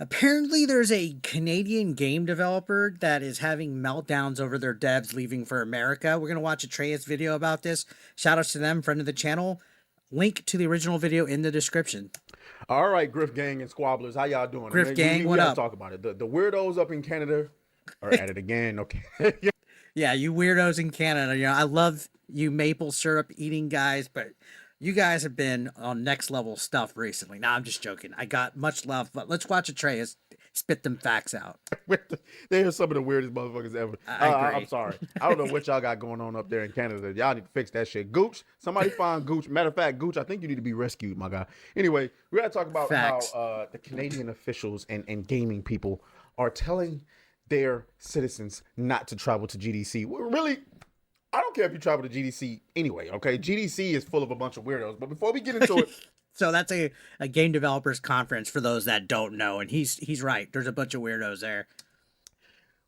Apparently, there's a Canadian game developer that is having meltdowns over their devs leaving for America. We're going to watch Atreus' video about this. Shout outs to them, friend of the channel. Link to the original video in the description. All right, Griff Gang and Squabblers, how y'all doing? Griff Gang, We what got to up? talk about it. The weirdos up in Canada are at it again. Okay. Yeah, you weirdos in Canada. You know, I love you maple syrup eating guys, but you guys have been on next level stuff recently. Nah, I'm just joking. I got much love, but let's watch Atreus spit them facts out. They are some of the weirdest motherfuckers ever. I I'm agree. sorry. I don't know what y'all got going on up there in Canada. Y'all need to fix that shit. Gooch, somebody find Gooch. Matter of fact, Gooch, I think you need to be rescued, my guy. Anyway, we got to talk about how Facts. the Canadian officials and gaming people are telling their citizens not to travel to GDC. Really, I don't care if you travel to GDC anyway, okay? GDC is full of a bunch of weirdos. But before we get into it, So that's a game developers conference for those that don't know, and he's right. There's a bunch of weirdos there.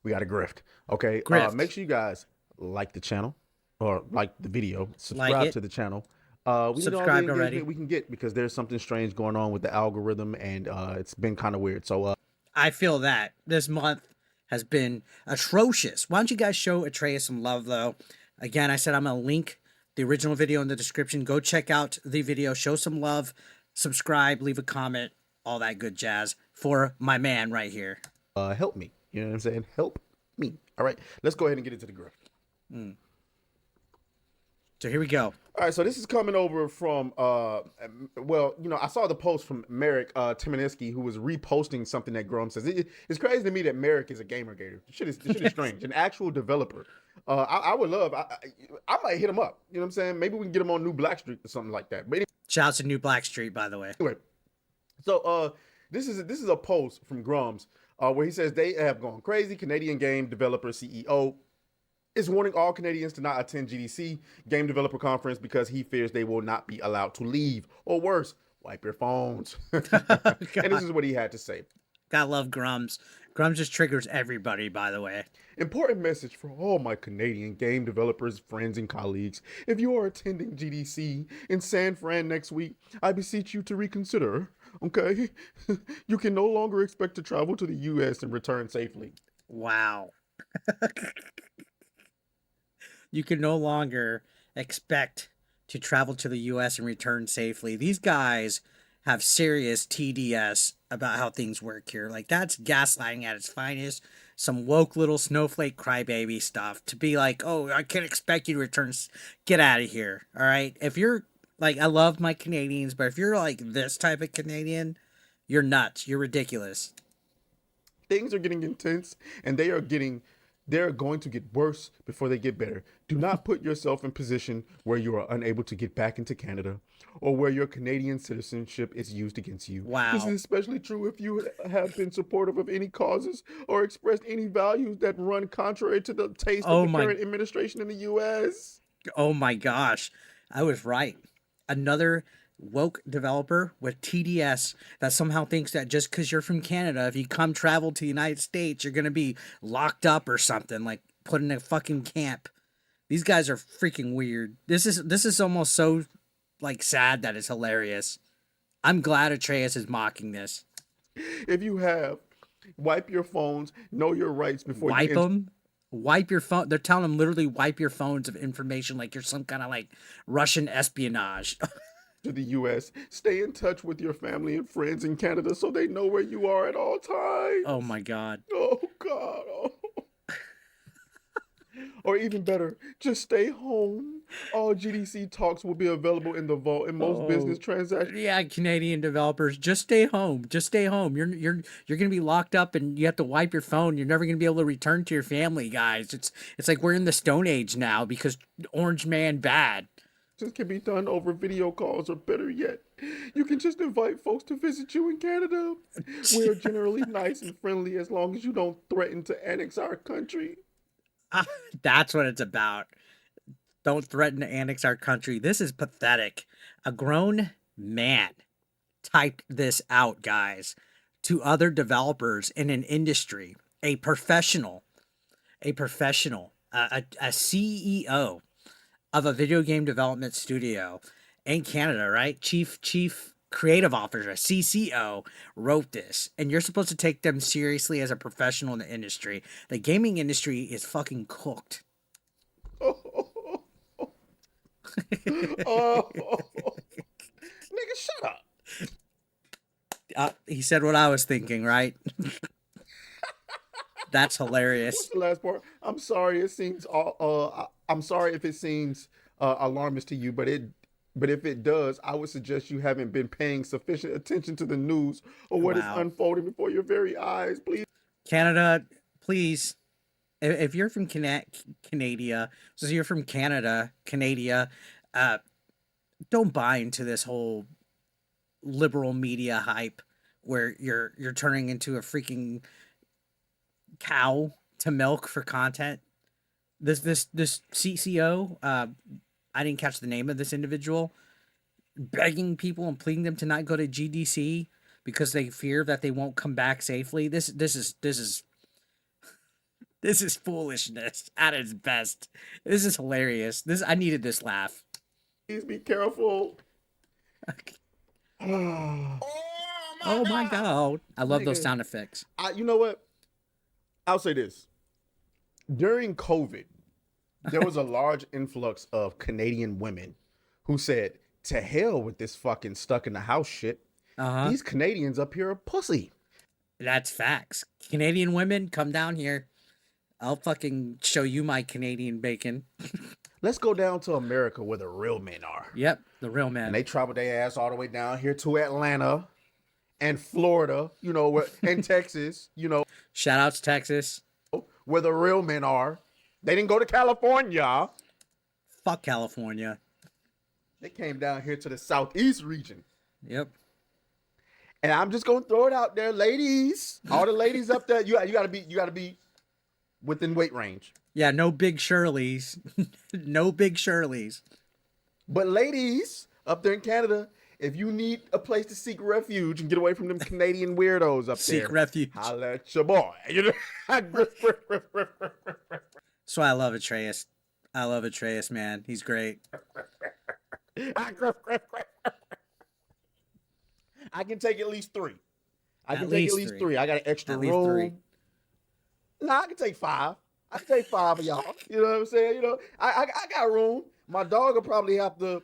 we got a grift, okay? Grift, Make sure you guys like the channel or like the video, like subscribe it, to the channel. We need all the subscribed engagement already. we can get because there's something strange going on with the algorithm and it's been kind of weird. So I feel that this month has been atrocious. Why don't you guys show Atreus some love though? Again, I said I'm gonna link the original video in the description. Go check out the video, show some love, subscribe, leave a comment, all that good jazz for my man right here. help me. You know what I'm saying? Help me. All right, let's go ahead and get into the grift. Mm. So here we go. All right, so this is coming over from well, you know, I saw the post from Merrick Timoneski, who was reposting something that Grum says. It's crazy to me that Merrick is a gamer gator. This shit is strange. An actual developer. I would love. I might hit him up. You know what I'm saying? Maybe we can get him on New Black Street or something like that. But Shouts to New Black Street, by the way. anyway, so this is a post from Grums where he says they have gone crazy. Canadian game developer CEO is warning all Canadians to not attend GDC Game Developer Conference because he fears they will not be allowed to leave, or worse, wipe your phones. And this is what he had to say. Gotta love Grums. Grums just triggers everybody, by the way. Important message for all my Canadian game developers, friends, and colleagues. If you are attending GDC in San Fran next week, I beseech you to reconsider, okay? You can no longer expect to travel to the US and return safely. Wow. You can no longer expect to travel to the US and return safely. These guys have serious TDS about how things work here. Like, that's gaslighting at its finest. Some woke little snowflake crybaby stuff to be like, oh, I can't expect you to return. Get out of here. All right. If you're like, I love my Canadians, but if you're like this type of Canadian, you're nuts. You're ridiculous. Things are getting intense and they're going to get worse before they get better. Do not put yourself in position where you are unable to get back into Canada or where your Canadian citizenship is used against you. This Wow. is especially true if you have been supportive of any causes or expressed any values that run contrary to the taste of Oh the my current administration in the US. Oh my gosh, I was right. Another woke developer with TDS that somehow thinks that just because you're from Canada, if you come travel to the United States, you're gonna be locked up or something, like put in a fucking camp. These guys are freaking weird. This is almost so like sad that it's hilarious. I'm glad Atreus is mocking this. If you have, wipe your phones, know your rights before you Wipe enter them. Wipe your phone. They're telling them literally wipe your phones of information like you're some kind of like Russian espionage. to the US. Stay in touch with your family and friends in Canada so they know where you are at all Oh times. my god. Oh God. Oh. Or even better, just stay home. All GDC talks will be available in the vault and most business Oh, transactions. yeah, Canadian developers, just stay home. Just stay home. You're gonna be locked up, and you have to wipe your phone. You're never gonna be able to return to your family, guys. It's like we're in the Stone Age now because Orange Man bad. Can be done over video calls, or better yet, you can just invite folks to visit you in Canada. We're generally nice and friendly as long as you don't threaten to annex our country. That's what it's about. Don't threaten to annex our country. This is pathetic. A grown man typed this out, guys, to other developers in an industry, a professional, a CEO of a video game development studio in Canada, right? Chief creative officer, CCO, wrote this, and you're supposed to take them seriously as a professional in the industry. The gaming industry is fucking cooked. Nigga, shut up. He said what I was thinking, right? That's What's hilarious. the last part? I'm sorry. It seems. I'm sorry if it seems alarmist to you, but if it does, I would suggest you haven't been paying sufficient attention to the news or what is Wow. unfolding before your very eyes. Please. Canada, please. If you're from Canada, so you're from Canada, uh, don't buy into this whole liberal media hype where you're turning into a freaking cow to milk for content. This CCO, I didn't catch the name of this individual, begging people and pleading them to not go to GDC because they fear that they won't come back safely. This is foolishness at its best. This is hilarious. I needed this laugh. Please be careful. Oh my god. I love those Nigga. sound effects. You know what? I'll say this. During COVID, there was a large influx of Canadian women who said, to hell with this fucking stuck in the house shit. Uh-huh. These Canadians up here are pussy. That's facts. Canadian women, come down here. I'll fucking show you my Canadian bacon. Let's go down to America where the real men are. Yep, the real And man. they traveled their ass all the way down here to Atlanta and Florida, and Texas, Shout outs Texas. where the real men are. They didn't go to California. Fuck California. They came down here to the Southeast region. Yep. And I'm just gonna throw it out there, ladies. All the ladies up there, you gotta be within weight range. Yeah, no big Shirleys. No big Shirleys. But ladies up there in Canada, if you need a place to seek refuge and get away from them Canadian weirdos up there, Seek refuge. holla at your boy. So I love Atreus. I love Atreus, man. He's great. I can take at least 3. I can At take at least least three. 3. I got an extra At least room. 3. Nah, I can take 5. I can take 5 of y'all. You know what I'm saying? I got room. My dog will probably have to.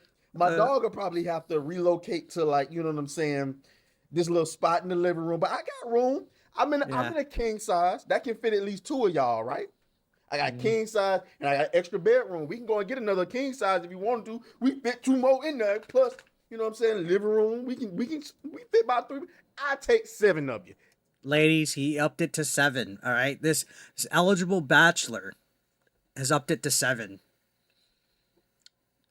Relocate to, like, you know what I'm saying, this little spot in the living room. But I got room. I'm in a king size. That can fit at least 2 of y'all, right? I got king size and I got extra bedroom. We can go and get another king size if you want to. We fit 2 more in there. Plus, you know what I'm saying, living room. We fit about 3. I take 7 of you. Ladies, he upped it to 7. All right. This eligible bachelor has upped it to 7.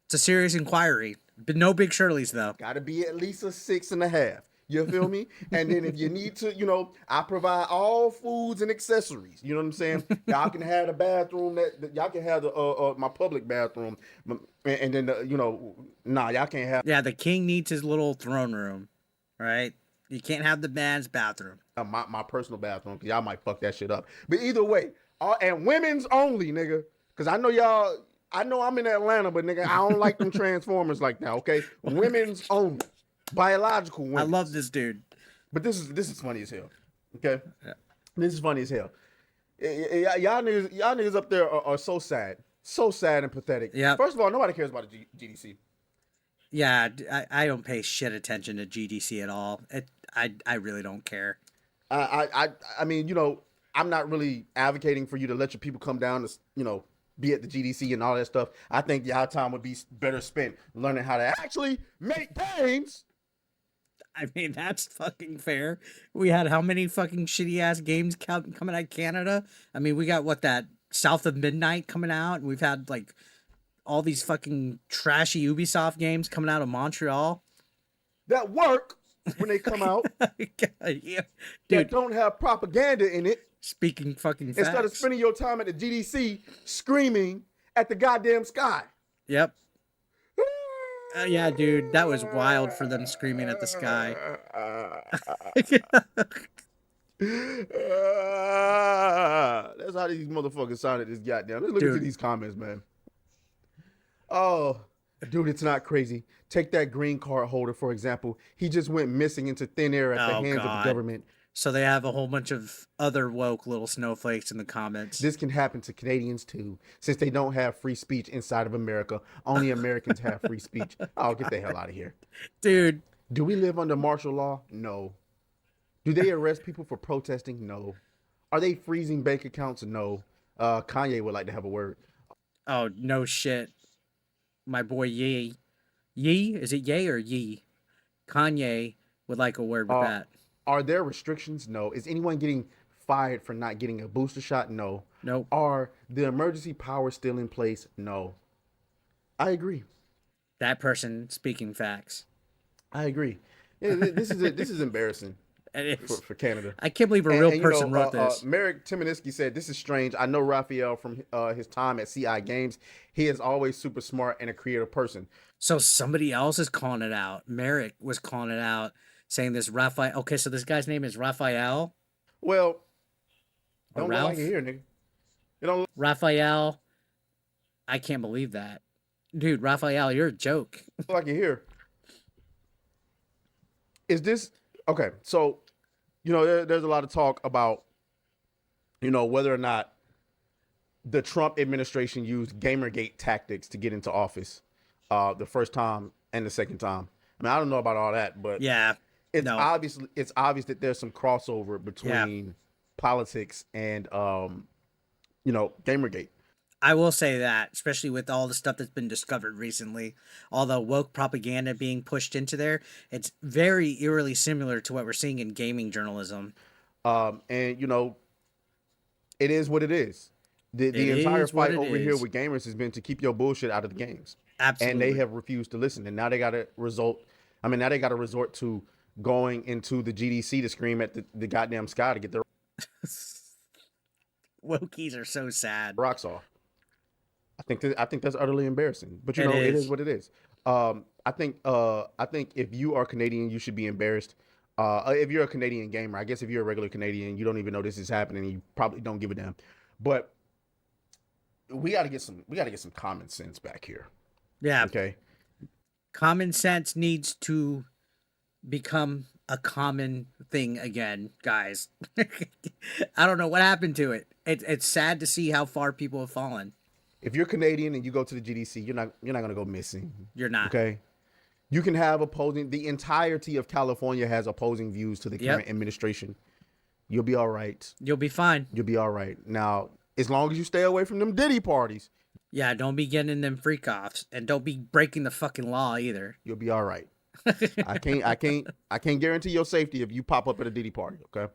It's a serious inquiry. But no big Shirleys, though. Gotta be at least a 6.5. You feel me? And then if you need to, I provide all foods and accessories. You know what I'm saying? Y'all can have the bathroom that y'all can have the my public bathroom, and then y'all can't have. Yeah, the king needs his little throne room. Right? You can't have the man's bathroom. My personal bathroom, because y'all might fuck that shit up. But either way, and women's only, nigga. Because I know y'all. I know I'm in Atlanta, but nigga, I don't like them Transformers like that. Okay, women's only, biological women. I love this dude. But this is funny as hell. Okay, this is funny as hell. Y'all niggas up there are so sad and pathetic. Yeah. First of all, nobody cares about the GDC. Yeah, I don't pay shit attention to GDC at all. I really don't care. I mean, I'm not really advocating for you to let your people come down to, be at the GDC and all that stuff. I think y'all time would be better spent learning how to actually make games. I mean, that's fucking fair. We had how many fucking shitty ass games coming out of Canada? I mean, we got that South of Midnight coming out, and we've had like all these fucking trashy Ubisoft games coming out of Montreal that work when they come out. Yeah, dude, that dude, don't have propaganda in it. Speaking fucking facts. Instead of spending your time at the GDC screaming at the goddamn sky. Yep. Yeah, dude, that was wild for them screaming at the sky. That's how these motherfuckers sounded this goddamn. Let's look at these comments, man. Oh, Dude, it's not crazy. Take that green card holder, for example. He just went missing into thin air at the Oh hands of the God. government. So they have a whole bunch of other woke little snowflakes in the comments. This can happen to Canadians too, since they don't have free speech inside of America. Only Americans have free speech. Oh, get the hell out of here. Dude, Do we live under martial law? No. Do they arrest people for protesting? No. Are they freezing bank accounts? No. Kanye would like to have a word. oh no shit. My boy Yee. Yee? Is it Yay or Yee? Kanye would like a word with Uh, that. are there restrictions? No. Is anyone getting fired for not getting a booster shot? No. Nope. Are the emergency powers still in place? No. I agree. That person speaking facts. I agree. Yeah, this is embarrassing It is. for Canada. I can't believe a And, real and person wrote this. Merrick Timoniski said, "This is strange. I know Raphael from his time at CI Games. He is always super smart and a creative person." So somebody else is calling it out. Merrick was calling it out, saying this Raphael. Okay, so this guy's name is Raphael Well, or don't look like Ralph. it here, nigga. It don't look Raphael. I can't believe that. Dude, Raphael, you're a joke. like it here. Is this okay? So, there's a lot of talk about, whether or not the Trump administration used Gamergate tactics to get into office, the first time and the second time. I mean, I don't know about all that, but Yeah. it's No. obvious that there's some crossover Yeah. between politics and Gamergate. I will say that, especially with all the stuff that's been discovered recently, all the woke propaganda being pushed into there, it's very eerily similar to what we're seeing in gaming journalism. And it is what it is. The It entire is what fight it over here is. with gamers has been to keep your bullshit out of the games. And they Absolutely. have refused to listen. And now they got to now they got to resort to going into the GDC to scream at the goddamn sky to get their Wokies are so sad. rocks off. I think that's utterly embarrassing. But It it is is. what it is. I think if you are Canadian, you should be embarrassed. If you're a Canadian gamer, I guess if you're a regular Canadian, you don't even know this is happening. You probably don't give a damn. But we got to get some common sense back here. Yeah. Okay. Common sense needs to become a common thing again, guys. I don't know what happened to it. It's sad to see how far people have fallen. If you're Canadian and you go to the GDC, you're not gonna go missing. You're not. Okay. You can have opposing. The entirety of California has opposing views to the Yep. current administration. You'll be all right. You'll be fine. You'll be all right. Now, as long as you stay away from them Diddy parties, Yeah, don't be getting them freak offs and don't be breaking the fucking law either. you'll be all right. I can't guarantee your safety if you pop up at a Diddy party. Okay.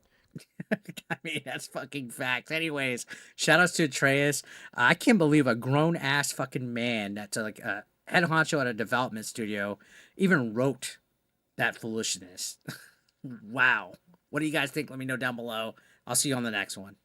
I mean, that's fucking facts. Anyways, shout outs to Atreus. I can't believe a grown ass fucking man that's like a head honcho at a development studio even wrote that foolishness. Wow. What do you guys think? Let me know down below. I'll see you on the next one.